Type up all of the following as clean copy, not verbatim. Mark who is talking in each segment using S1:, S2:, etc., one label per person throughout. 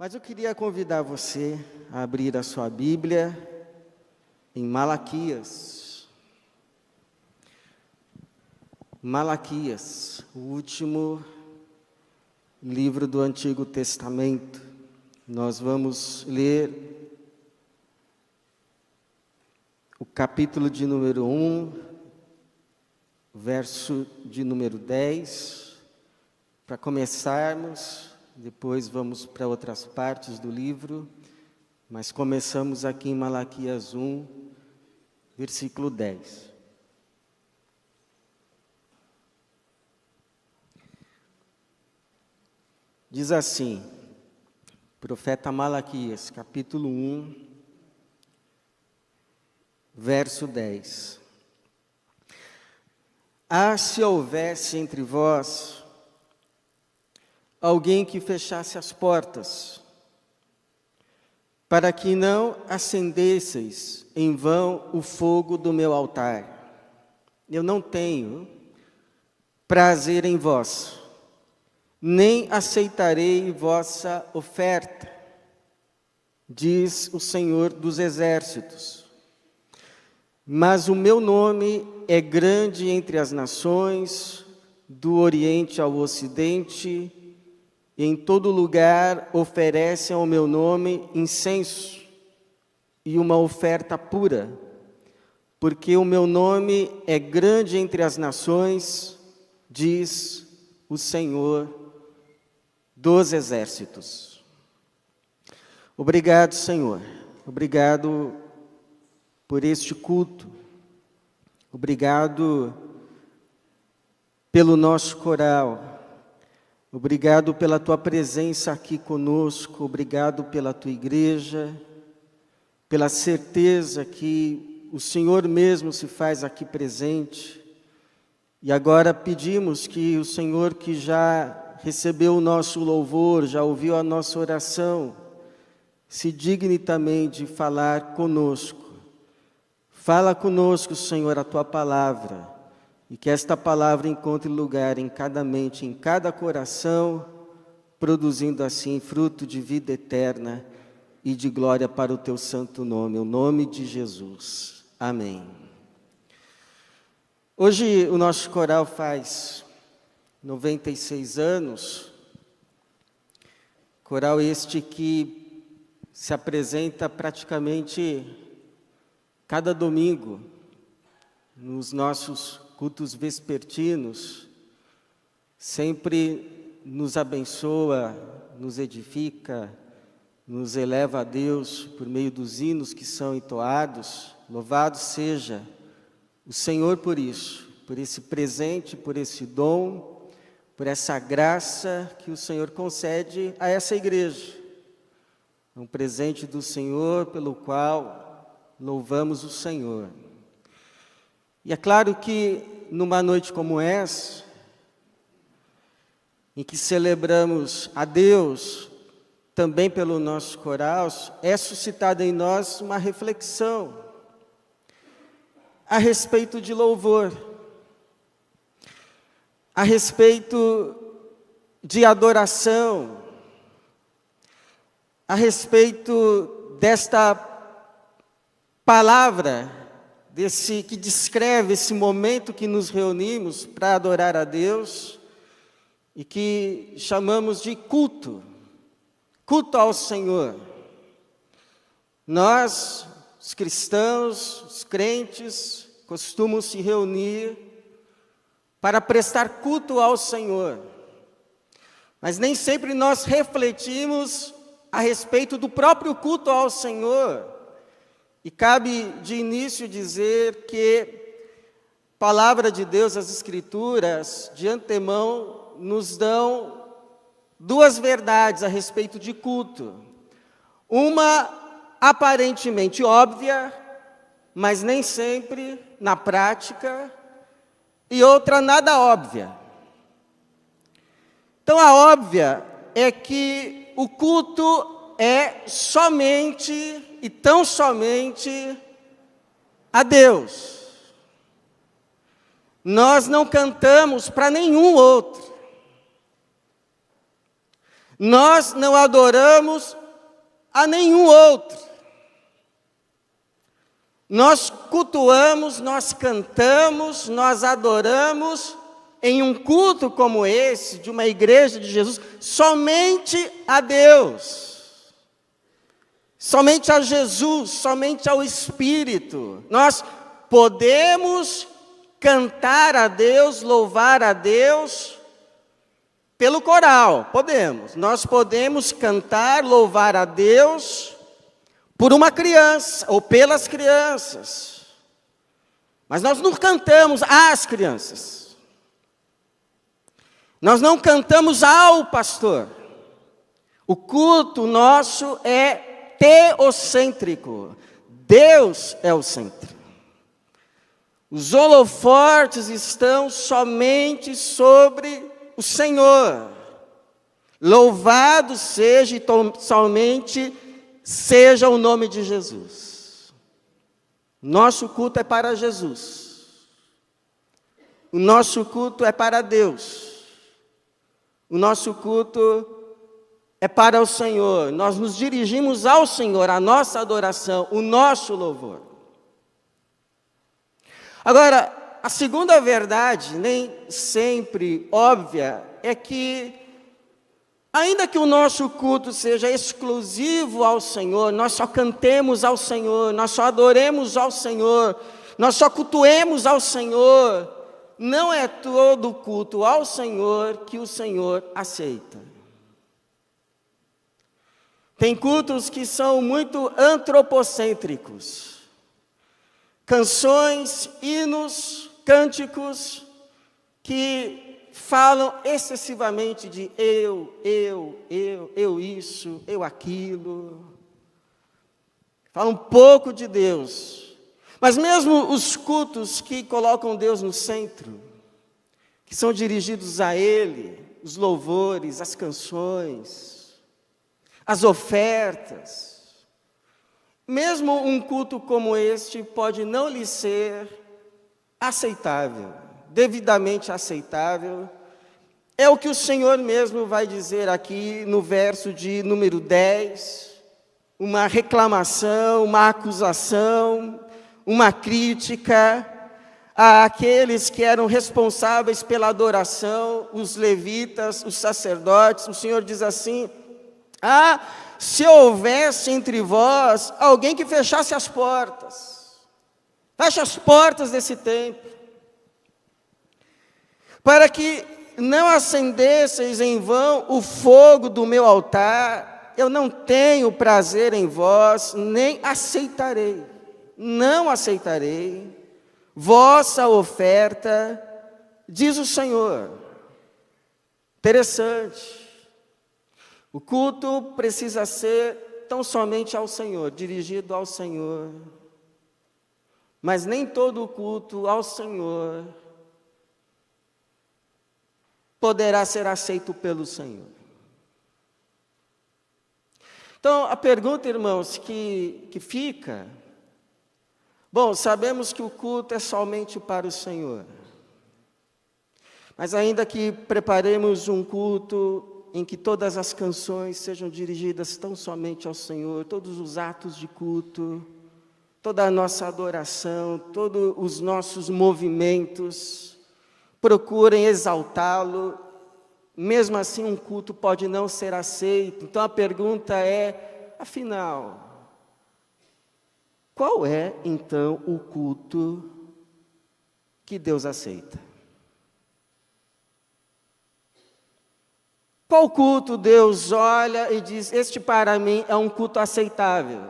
S1: Mas eu queria convidar você a abrir a sua Bíblia em Malaquias. Malaquias, o último livro do Antigo Testamento. Nós vamos ler o capítulo de número 1, verso de número 10, para começarmos. Depois vamos para outras partes do livro, mas começamos aqui em Malaquias 1, versículo 10. Diz assim, profeta Malaquias, capítulo 1, verso 10. Ah, se houvesse entre vós alguém que fechasse as portas, para que não acendesseis em vão o fogo do meu altar. Eu não tenho prazer em vós, nem aceitarei vossa oferta, diz o Senhor dos Exércitos. Mas o meu nome é grande entre as nações, do Oriente ao Ocidente, e em todo lugar oferecem ao meu nome incenso e uma oferta pura, porque o meu nome é grande entre as nações, diz o Senhor dos Exércitos. Obrigado, Senhor. Obrigado por este culto. Obrigado pelo nosso coral. Obrigado pela tua presença aqui conosco. Obrigado pela tua igreja, pela certeza que o Senhor mesmo se faz aqui presente. E agora pedimos que o Senhor, que já recebeu o nosso louvor, já ouviu a nossa oração, se digne também de falar conosco. Fala conosco, Senhor, a tua palavra, e que esta palavra encontre lugar em cada mente, em cada coração, produzindo assim fruto de vida eterna e de glória para o teu santo nome, o nome de Jesus. Amém. Hoje o nosso coral faz 96 anos, coral este que se apresenta praticamente cada domingo nos nossos cultos vespertinos, sempre nos abençoa, nos edifica, nos eleva a Deus por meio dos hinos que são entoados. Louvado seja o Senhor por isso, por esse presente, por esse dom, por essa graça que o Senhor concede a essa igreja. É um presente do Senhor pelo qual louvamos o Senhor. E é claro que numa noite como essa, em que celebramos a Deus, também pelo nosso coral, é suscitada em nós uma reflexão a respeito de louvor, a respeito de adoração, a respeito desta palavra, que descreve esse momento que nos reunimos para adorar a Deus e que chamamos de culto, culto ao Senhor. Nós, os cristãos, os crentes, costumam se reunir para prestar culto ao Senhor, mas nem sempre nós refletimos a respeito do próprio culto ao Senhor. E cabe de início dizer que a palavra de Deus, as Escrituras, de antemão, nos dão duas verdades a respeito de culto. Uma aparentemente óbvia, mas nem sempre na prática, e outra nada óbvia. Então a óbvia é que o culto é somente e tão somente a Deus. Nós não cantamos para nenhum outro. Nós não adoramos a nenhum outro. Nós cultuamos, nós cantamos, nós adoramos em um culto como esse, de uma igreja de Jesus, somente a Deus. Somente a Jesus, somente ao Espírito. Nós podemos cantar a Deus, louvar a Deus pelo coral, podemos. Nós podemos cantar, louvar a Deus por uma criança ou pelas crianças. Mas nós não cantamos às crianças. Nós não cantamos ao pastor. O culto nosso é teocêntrico. Deus é o centro. Os holofortes estão somente sobre o Senhor. Louvado seja e somente seja o nome de Jesus. Nosso culto é para Jesus. O nosso culto é para Deus. O nosso culto é para o Senhor. Nós nos dirigimos ao Senhor, a nossa adoração, o nosso louvor. Agora, a segunda verdade, nem sempre óbvia, é que, ainda que o nosso culto seja exclusivo ao Senhor, nós só cantemos ao Senhor, nós só adoremos ao Senhor, nós só cultuemos ao Senhor, não é todo culto ao Senhor que o Senhor aceita. Tem cultos que são muito antropocêntricos. Canções, hinos, cânticos que falam excessivamente de eu isso, eu aquilo. Falam um pouco de Deus. Mas mesmo os cultos que colocam Deus no centro, que são dirigidos a Ele, os louvores, as canções, as ofertas, mesmo um culto como este pode não lhe ser aceitável, devidamente aceitável. É o que o Senhor mesmo vai dizer aqui no verso de número 10, uma reclamação, uma acusação, uma crítica àqueles que eram responsáveis pela adoração, os levitas, os sacerdotes. O Senhor diz assim: se houvesse entre vós alguém que fechasse as portas, feche as portas desse templo, para que não acendesseis em vão o fogo do meu altar, eu não tenho prazer em vós, nem aceitarei, não aceitarei vossa oferta, diz o Senhor. Interessante. O culto precisa ser tão somente ao Senhor, dirigido ao Senhor. Mas nem todo o culto ao Senhor poderá ser aceito pelo Senhor. Então, a pergunta, irmãos, que fica... Bom, sabemos que o culto é somente para o Senhor. Mas ainda que preparemos um culto em que todas as canções sejam dirigidas tão somente ao Senhor, todos os atos de culto, toda a nossa adoração, todos os nossos movimentos, procurem exaltá-lo, mesmo assim um culto pode não ser aceito. Então a pergunta é, afinal, qual é então o culto que Deus aceita? Qual culto Deus olha e diz, este para mim é um culto aceitável?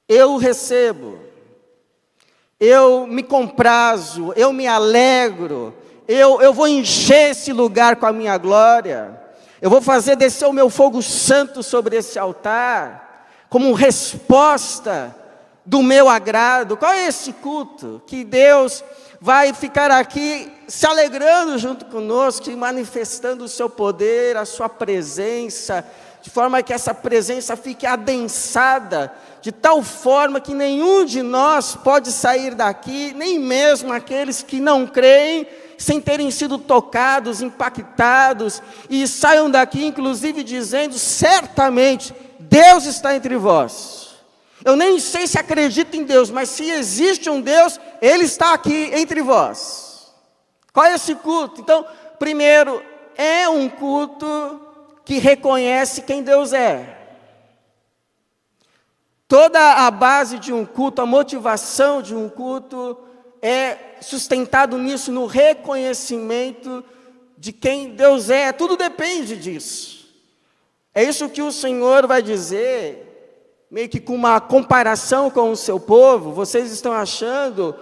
S1: Eu recebo, eu me comprazo, eu me alegro, eu vou encher esse lugar com a minha glória, eu vou fazer descer o meu fogo santo sobre esse altar, como resposta do meu agrado. Qual é esse culto que Deus vai ficar aqui se alegrando junto conosco, manifestando o seu poder, a sua presença, de forma que essa presença fique adensada, de tal forma que nenhum de nós pode sair daqui, nem mesmo aqueles que não creem, sem terem sido tocados, impactados, e saiam daqui, inclusive, dizendo, certamente, Deus está entre vós. Eu nem sei se acredito em Deus, mas se existe um Deus, Ele está aqui entre vós. Qual é esse culto? Então, primeiro, é um culto que reconhece quem Deus é. Toda a base de um culto, a motivação de um culto é sustentado nisso, no reconhecimento de quem Deus é. Tudo depende disso. É isso que o Senhor vai dizer, meio que com uma comparação com o seu povo. Vocês estão achando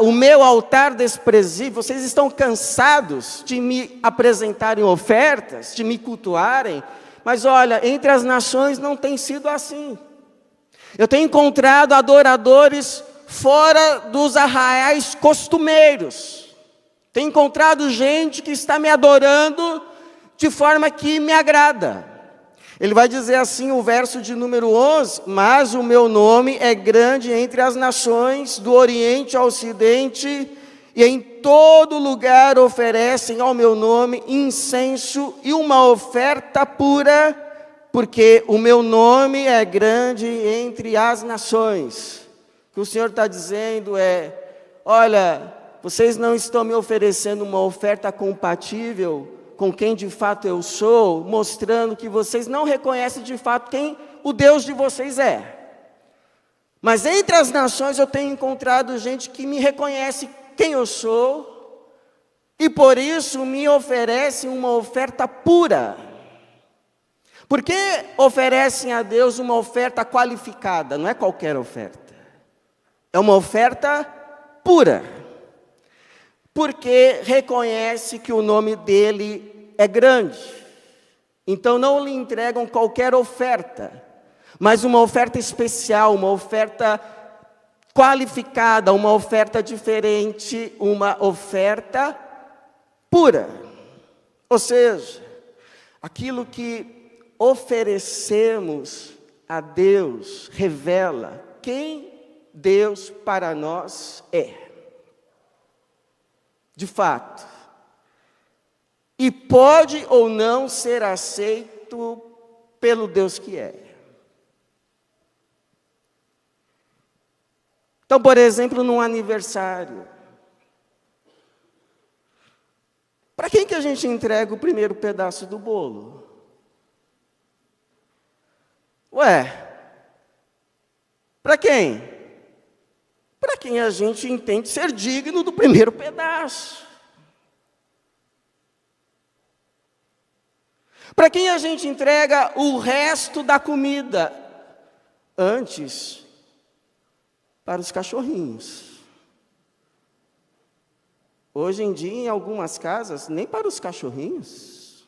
S1: o meu altar desprezível, vocês estão cansados de me apresentarem ofertas, de me cultuarem, mas olha, entre as nações não tem sido assim. Eu tenho encontrado adoradores fora dos arraiais costumeiros. Tenho encontrado gente que está me adorando de forma que me agrada. Ele vai dizer assim, o verso de número 11, mas o meu nome é grande entre as nações, do Oriente ao Ocidente, e em todo lugar oferecem ao meu nome incenso e uma oferta pura, porque o meu nome é grande entre as nações. O que o Senhor está dizendo é, olha, vocês não estão me oferecendo uma oferta compatível com quem de fato eu sou, mostrando que vocês não reconhecem de fato quem o Deus de vocês é. Mas entre as nações eu tenho encontrado gente que me reconhece quem eu sou, e por isso me oferece uma oferta pura. Por que oferecem a Deus uma oferta qualificada? Não é qualquer oferta. É uma oferta pura. Porque reconhece que o nome dele é grande. Então não lhe entregam qualquer oferta, mas uma oferta especial, uma oferta qualificada, uma oferta diferente, uma oferta pura. Ou seja, aquilo que oferecemos a Deus revela quem Deus para nós é. De fato, e pode ou não ser aceito pelo Deus que é. Então, por exemplo, num aniversário, para quem que a gente entrega o primeiro pedaço do bolo? Para quem? Para quem a gente entende ser digno do primeiro pedaço. Para quem a gente entrega o resto da comida? Antes, para os cachorrinhos. Hoje em dia, em algumas casas, nem para os cachorrinhos.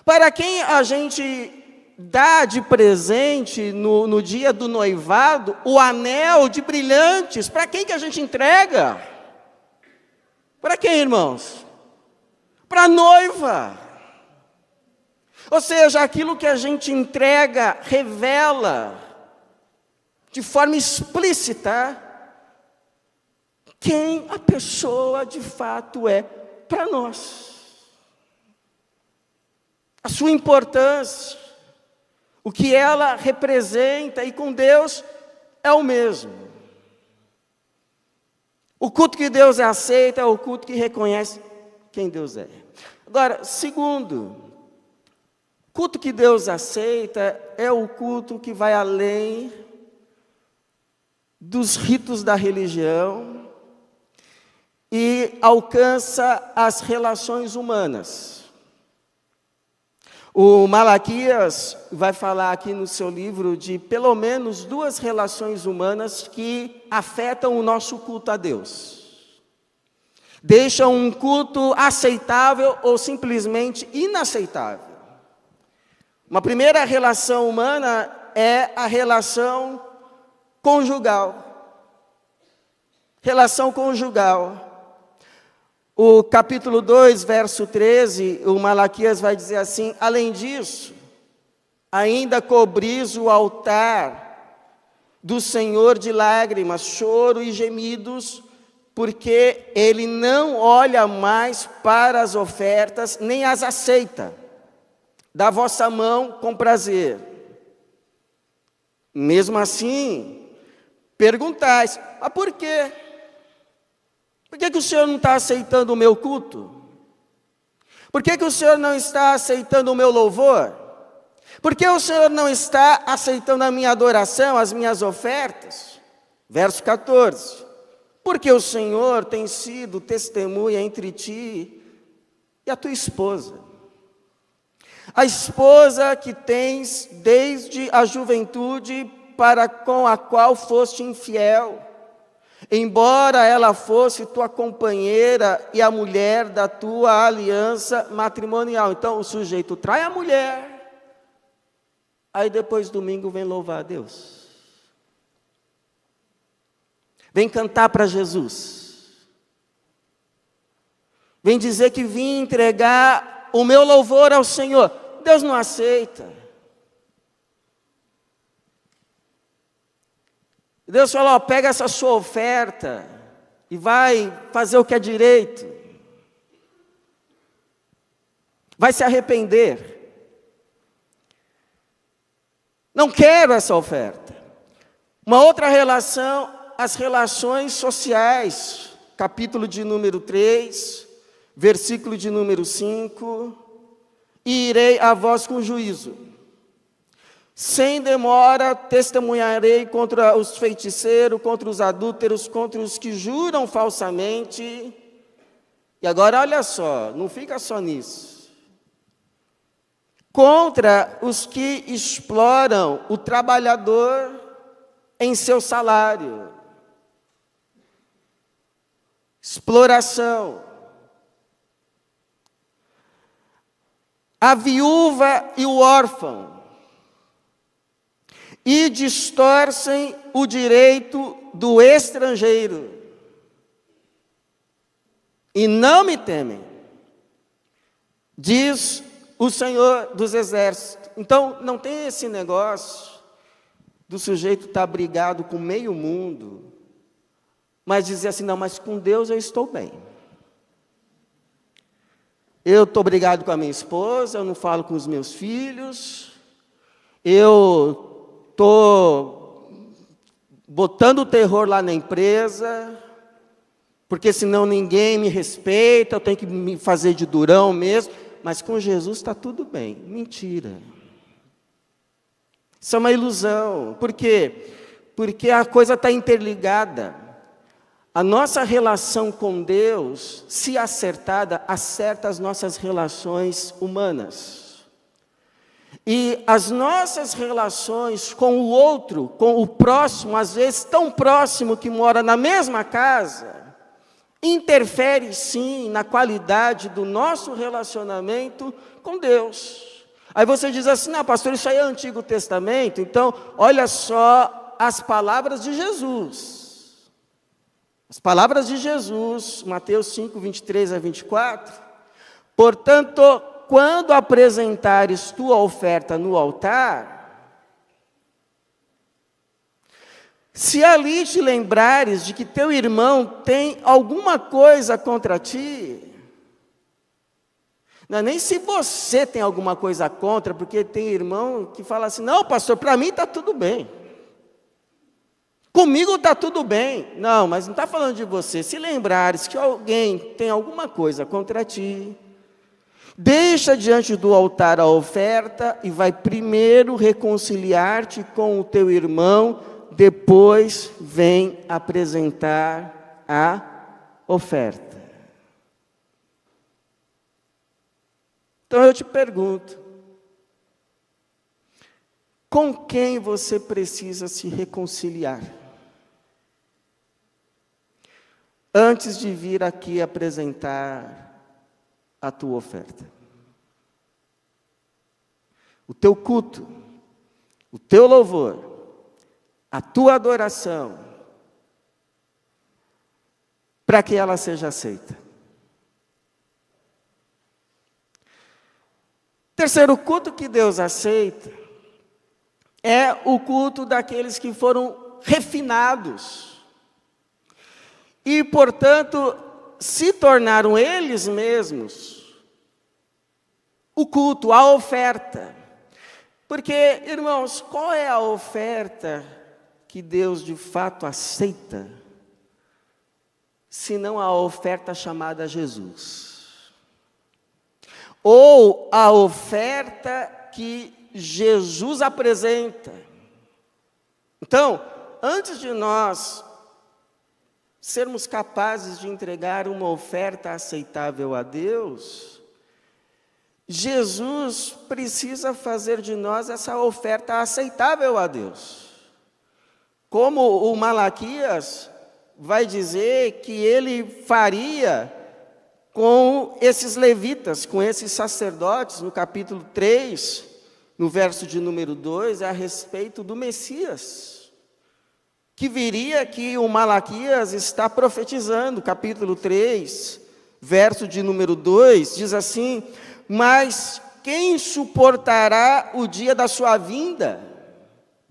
S1: Para quem a gente dá de presente no dia do noivado o anel de brilhantes? Para quem que a gente entrega? Para quem, irmãos? Para a noiva. Ou seja, aquilo que a gente entrega revela de forma explícita quem a pessoa de fato é para nós. A sua importância, o que ela representa, e com Deus é o mesmo. O culto que Deus aceita é o culto que reconhece quem Deus é. Agora, segundo, culto que Deus aceita é o culto que vai além dos ritos da religião e alcança as relações humanas. O Malaquias vai falar aqui no seu livro de pelo menos 2 relações humanas que afetam o nosso culto a Deus. Deixam um culto aceitável ou simplesmente inaceitável. Uma primeira relação humana é a relação conjugal. Relação conjugal. O capítulo 2, verso 13, o Malaquias vai dizer assim: além disso, ainda cobris o altar do Senhor de lágrimas, choro e gemidos, porque Ele não olha mais para as ofertas, nem as aceita da vossa mão com prazer. Mesmo assim, perguntais: mas por quê? Por que o Senhor não está aceitando o meu culto? Por que o Senhor não está aceitando o meu louvor? Por que o Senhor não está aceitando a minha adoração, as minhas ofertas? Verso 14. Porque o Senhor tem sido testemunha entre ti e a tua esposa. A esposa que tens desde a juventude, para com a qual foste infiel, embora ela fosse tua companheira e a mulher da tua aliança matrimonial. Então o sujeito trai a mulher, aí depois domingo vem louvar a Deus, vem cantar para Jesus, vem dizer que vim entregar o meu louvor ao Senhor. Deus não aceita. Deus falou: pega essa sua oferta e vai fazer o que é direito, vai se arrepender. Não quero essa oferta. Uma outra relação, as relações sociais, capítulo de número 3, versículo de número 5, e irei a vós com juízo. Sem demora testemunharei contra os feiticeiros, contra os adúlteros, contra os que juram falsamente. E agora olha só, não fica só nisso. Contra os que exploram o trabalhador em seu salário. Exploração. A viúva e o órfão. E distorcem o direito do estrangeiro, e não me temem, diz o Senhor dos Exércitos. Então, não tem esse negócio do sujeito estar brigado com meio mundo, mas dizer assim: não, mas com Deus eu estou bem. Eu estou brigado com a minha esposa, eu não falo com os meus filhos, eu estou botando o terror lá na empresa, porque senão ninguém me respeita, eu tenho que me fazer de durão mesmo, mas com Jesus está tudo bem. Mentira. Isso é uma ilusão. Por quê? Porque a coisa está interligada. A nossa relação com Deus, se acertada, acerta as nossas relações humanas. E as nossas relações com o outro, com o próximo, às vezes tão próximo que mora na mesma casa, interfere sim na qualidade do nosso relacionamento com Deus. Aí você diz assim: não, pastor, isso aí é Antigo Testamento. Então, olha só as palavras de Jesus. As palavras de Jesus, Mateus 5, 23 a 24. Portanto, quando apresentares tua oferta no altar, se ali te lembrares de que teu irmão tem alguma coisa contra ti, não é nem se você tem alguma coisa contra, porque tem irmão que fala assim: não, pastor, para mim está tudo bem, comigo está tudo bem. Não, mas não está falando de você. Se lembrares que alguém tem alguma coisa contra ti, deixa diante do altar a oferta e vai primeiro reconciliar-te com o teu irmão, depois vem apresentar a oferta. Então eu te pergunto: com quem você precisa se reconciliar antes de vir aqui apresentar a tua oferta? O teu culto, o teu louvor, a tua adoração, para que ela seja aceita. Terceiro culto que Deus aceita é o culto daqueles que foram refinados. E, portanto, se tornaram eles mesmos o culto, a oferta. Porque, irmãos, qual é a oferta que Deus de fato aceita, senão a oferta chamada Jesus? Ou a oferta que Jesus apresenta. Então, antes de nós sermos capazes de entregar uma oferta aceitável a Deus, Jesus precisa fazer de nós essa oferta aceitável a Deus. Como o Malaquias vai dizer que ele faria com esses levitas, com esses sacerdotes, no capítulo 3, no verso de número 2, a respeito do Messias, que viria, que o Malaquias está profetizando. Capítulo 3, verso de número 2, diz assim: mas quem suportará o dia da sua vinda?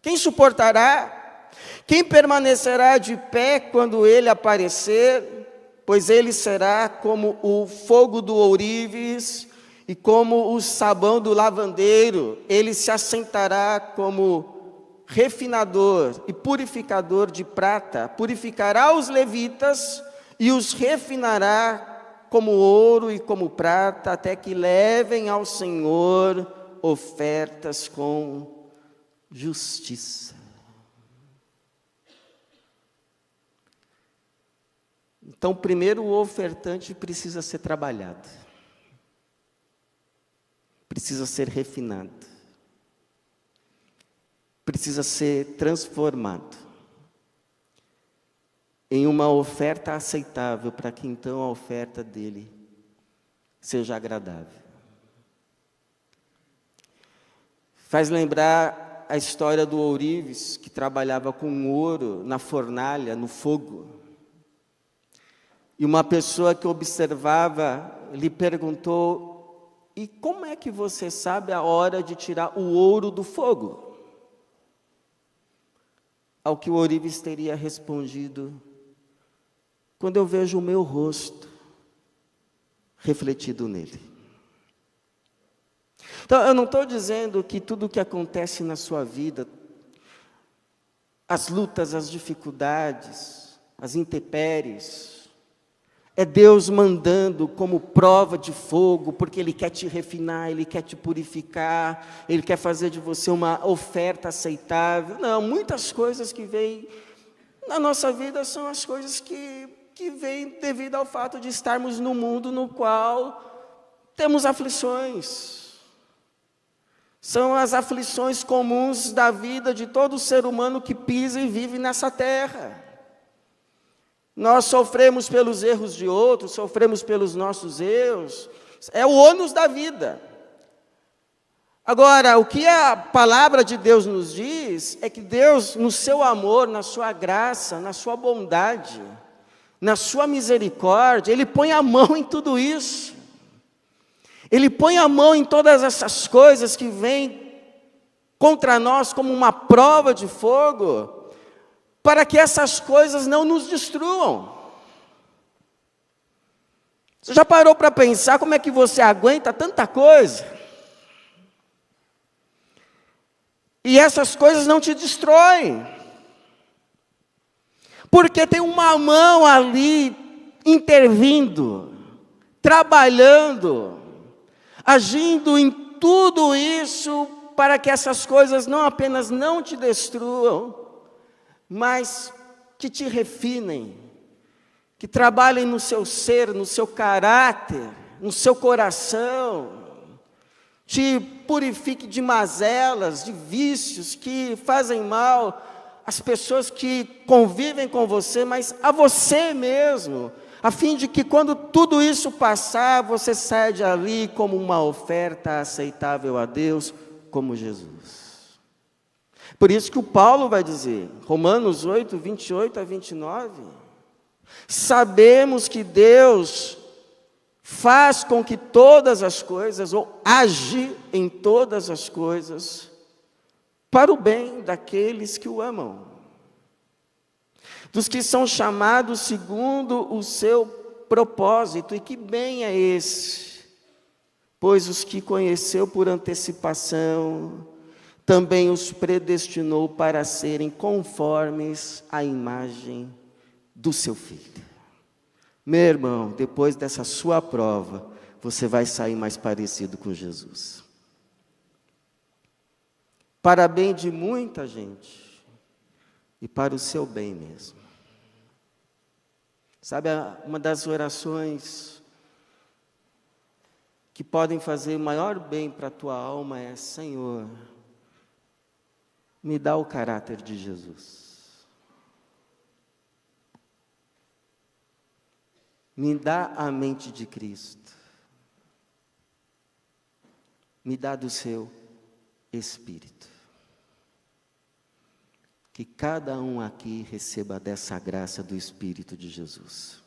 S1: Quem suportará? Quem permanecerá de pé quando ele aparecer? Pois ele será como o fogo do ourives e como o sabão do lavandeiro. Ele se assentará como refinador e purificador de prata. Purificará os levitas e os refinará como ouro e como prata, até que levem ao Senhor ofertas com justiça. Então, primeiro o ofertante precisa ser trabalhado, precisa ser refinado, precisa ser transformado em uma oferta aceitável, para que então a oferta dele seja agradável. Faz lembrar a história do ourives, que trabalhava com ouro na fornalha, no fogo. E uma pessoa que observava lhe perguntou: e como é que você sabe a hora de tirar o ouro do fogo? Ao que o ourives teria respondido: quando eu vejo o meu rosto refletido nele. Então, eu não estou dizendo que tudo o que acontece na sua vida, as lutas, as dificuldades, as intempéries, é Deus mandando como prova de fogo, porque Ele quer te refinar, Ele quer te purificar, Ele quer fazer de você uma oferta aceitável. Não, muitas coisas que vêm na nossa vida são as coisas que vêm devido ao fato de estarmos num mundo no qual temos aflições. São as aflições comuns da vida de todo ser humano que pisa e vive nessa terra. Nós sofremos pelos erros de outros, sofremos pelos nossos erros, é o ônus da vida. Agora, o que a palavra de Deus nos diz, é que Deus, no seu amor, na sua graça, na sua bondade, na sua misericórdia, Ele põe a mão em tudo isso. Ele põe a mão em todas essas coisas que vêm contra nós como uma prova de fogo, para que essas coisas não nos destruam. Você já parou para pensar como é que você aguenta tanta coisa? E essas coisas não te destroem. Porque tem uma mão ali intervindo, trabalhando, agindo em tudo isso para que essas coisas não apenas não te destruam, mas que te refinem, que trabalhem no seu ser, no seu caráter, no seu coração, te purifique de mazelas, de vícios que fazem mal às pessoas que convivem com você, mas a você mesmo, a fim de que quando tudo isso passar, você saia de ali como uma oferta aceitável a Deus, como Jesus. Por isso que o Paulo vai dizer, Romanos 8, 28 a 29, sabemos que Deus faz com que todas as coisas, ou age em todas as coisas, para o bem daqueles que o amam. dos que são chamados segundo o seu propósito. E que bem é esse? Pois os que conheceu por antecipação, também os predestinou para serem conformes à imagem do seu Filho. Meu irmão, depois dessa sua prova, você vai sair mais parecido com Jesus. Para bem de muita gente e para o seu bem mesmo. Sabe, uma das orações que podem fazer o maior bem para a tua alma é: Senhor, me dá o caráter de Jesus. Me dá a mente de Cristo. Me dá do seu Espírito. Que cada um aqui receba dessa graça do Espírito de Jesus.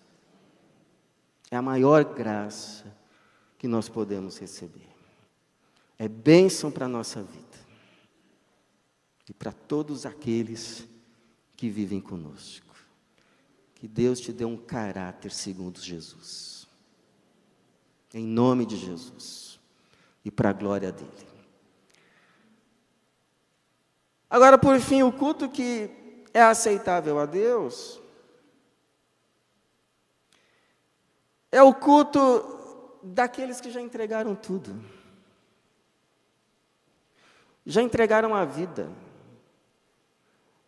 S1: É a maior graça que nós podemos receber. É bênção para a nossa vida. E para todos aqueles que vivem conosco. Que Deus te dê um caráter segundo Jesus. Em nome de Jesus. E para a glória dele. Agora, por fim, o culto que é aceitável a Deus é o culto daqueles que já entregaram tudo. Já entregaram a vida.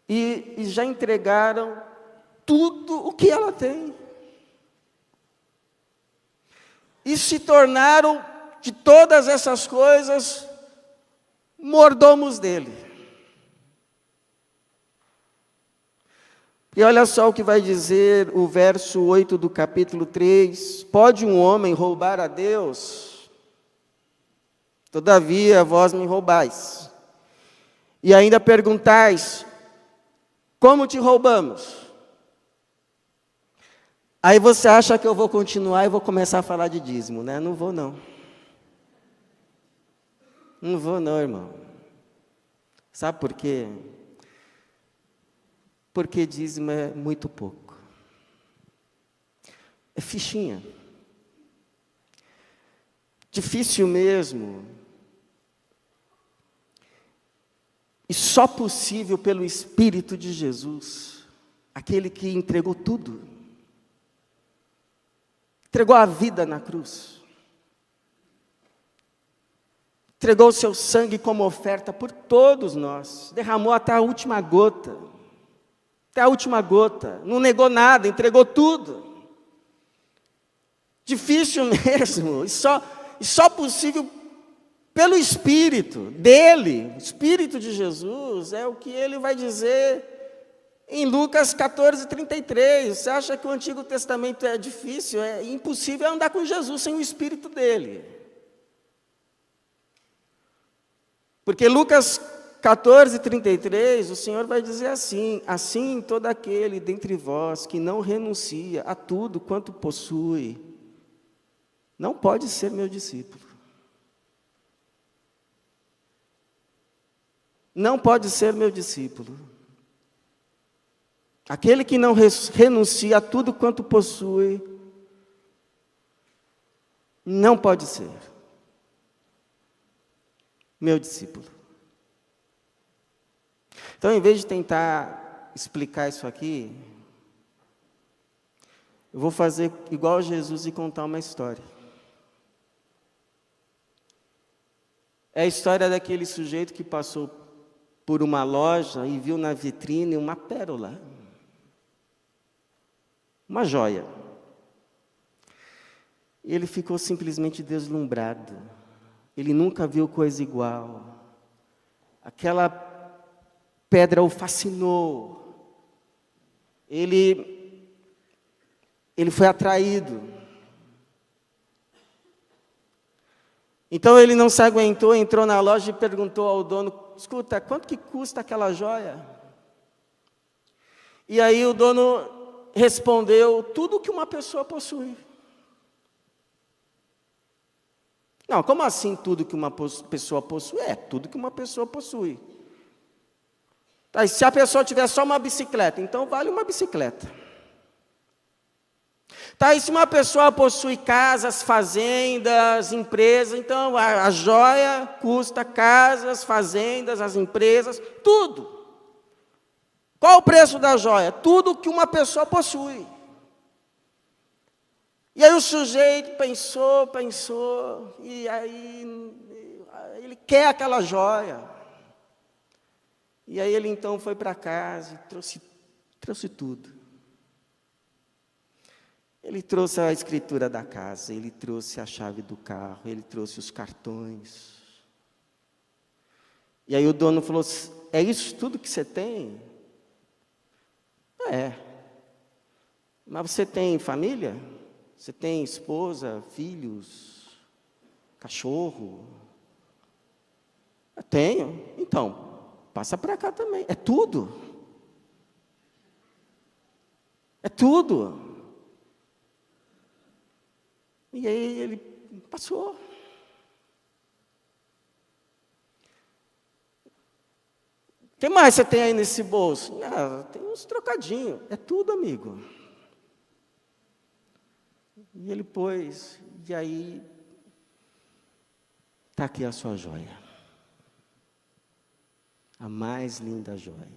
S1: E já entregaram tudo o que ela tem. E se tornaram, de todas essas coisas, mordomos dele. E olha só o que vai dizer o verso 8 do capítulo 3. Pode um homem roubar a Deus? Todavia vós me roubais. E ainda perguntais: como te roubamos? Aí você acha que eu vou continuar e vou começar a falar de dízimo, né? Não vou não. Não vou não, irmão. Sabe por quê? Porque dízimo é muito pouco. É fichinha. Difícil mesmo. E só possível pelo Espírito de Jesus, aquele que entregou tudo. Entregou a vida na cruz. Entregou o seu sangue como oferta por todos nós. Derramou até a última gota. Até a última gota. Não negou nada, entregou tudo. Difícil mesmo. E só possível pelo Espírito dele. O Espírito de Jesus é o que ele vai dizer em Lucas 14:33, você acha que o Antigo Testamento é difícil? É impossível andar com Jesus sem o Espírito dele. Porque Lucas 14:33, o Senhor vai dizer assim: assim todo aquele dentre vós que não renuncia a tudo quanto possui, não pode ser meu discípulo. Não pode ser meu discípulo. Aquele que não renuncia a tudo quanto possui, não pode ser meu discípulo. Então, em vez de tentar explicar isso aqui, eu vou fazer igual Jesus e contar uma história. É a história daquele sujeito que passou por uma loja e viu na vitrine uma pérola. Uma joia. E ele ficou simplesmente deslumbrado. Ele nunca viu coisa igual. Aquela pedra o fascinou. Ele foi atraído. Então ele não se aguentou, entrou na loja e perguntou ao dono: escuta, quanto que custa aquela joia? E aí o dono respondeu: tudo que uma pessoa possui. Não, como assim tudo que uma pessoa possui? É, tudo que uma pessoa possui. Tá, e se a pessoa tiver só uma bicicleta, então vale uma bicicleta. Tá, e se uma pessoa possui casas, fazendas, empresas, então a joia custa casas, fazendas, as empresas, tudo. Qual o preço da joia? Tudo que uma pessoa possui. E aí o sujeito pensou, e aí ele quer aquela joia. E aí ele então foi para casa e trouxe tudo. Ele trouxe a escritura da casa, ele trouxe a chave do carro, ele trouxe os cartões. E aí o dono falou: é isso tudo que você tem? É. Mas você tem família? Você tem esposa, filhos, cachorro? Eu tenho. Então, passa para cá também. É tudo. É tudo. E aí ele passou. O que mais você tem aí nesse bolso? Ah, tem uns trocadinhos. É tudo, amigo. E ele pôs, e aí, está aqui a sua joia. A mais linda joia.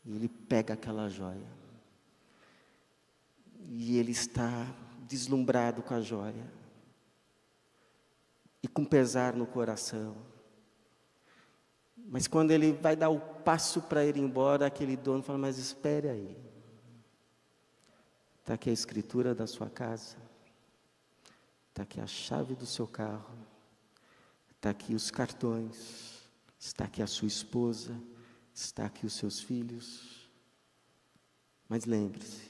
S1: E ele pega aquela joia. E ele está deslumbrado com a joia. E com pesar no coração. Mas quando ele vai dar o passo para ir embora, aquele dono fala: mas espere aí. Está aqui a escritura da sua casa. Está aqui a chave do seu carro. Está aqui os cartões. Está aqui a sua esposa. Está aqui os seus filhos. Mas lembre-se,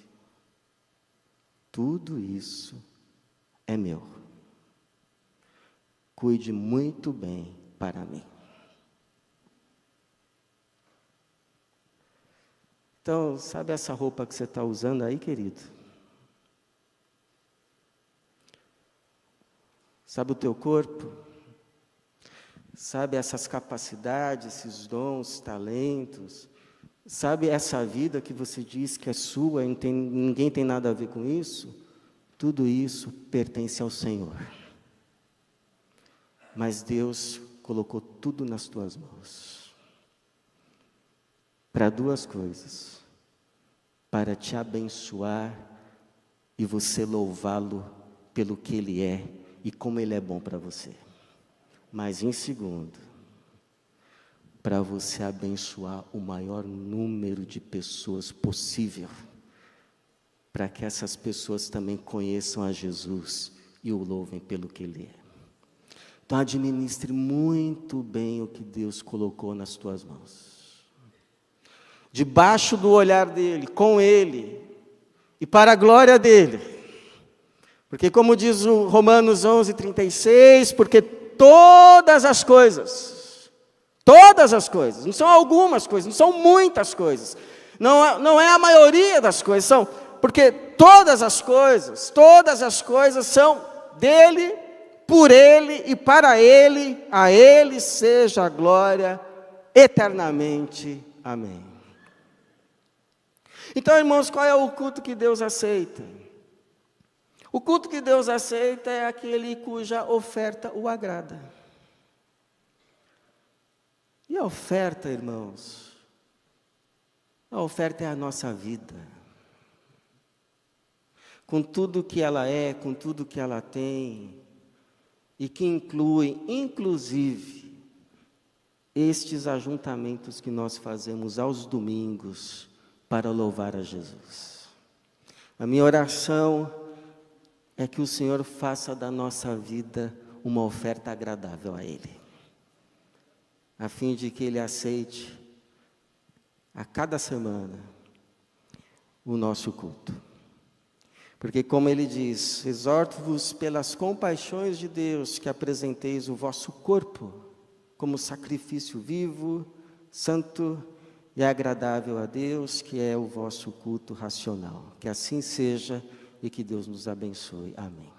S1: tudo isso é meu. Cuide muito bem para mim. Então, sabe essa roupa que você está usando aí, querido? Sabe o teu corpo? Sabe essas capacidades, esses dons, talentos? Sabe essa vida que você diz que é sua, ninguém tem nada a ver com isso? Tudo isso pertence ao Senhor. Mas Deus colocou tudo nas tuas mãos. Para duas coisas. Para te abençoar e você louvá-lo pelo que Ele é e como Ele é bom para você. Mas em segundo, para você abençoar o maior número de pessoas possível, para que essas pessoas também conheçam a Jesus e o louvem pelo que Ele é. Então administre muito bem o que Deus colocou nas tuas mãos. Debaixo do olhar dEle, com Ele, e para a glória dEle. Porque como diz o Romanos 11:36, porque todas as coisas, não são algumas coisas, não são muitas coisas, não é a maioria das coisas, são, porque todas as coisas são dEle, por Ele e para Ele, a Ele seja a glória eternamente. Amém. Então, irmãos, qual é o culto que Deus aceita? O culto que Deus aceita é aquele cuja oferta o agrada. E a oferta, irmãos? A oferta é a nossa vida. Com tudo que ela é, com tudo que ela tem, e que inclui, inclusive, estes ajuntamentos que nós fazemos aos domingos para louvar a Jesus. A minha oração é que o Senhor faça da nossa vida uma oferta agradável a Ele, a fim de que Ele aceite a cada semana o nosso culto. Porque como Ele diz: exorto-vos pelas compaixões de Deus que apresenteis o vosso corpo como sacrifício vivo, santo e agradável a Deus, que é o vosso culto racional. Que assim seja e que Deus nos abençoe. Amém.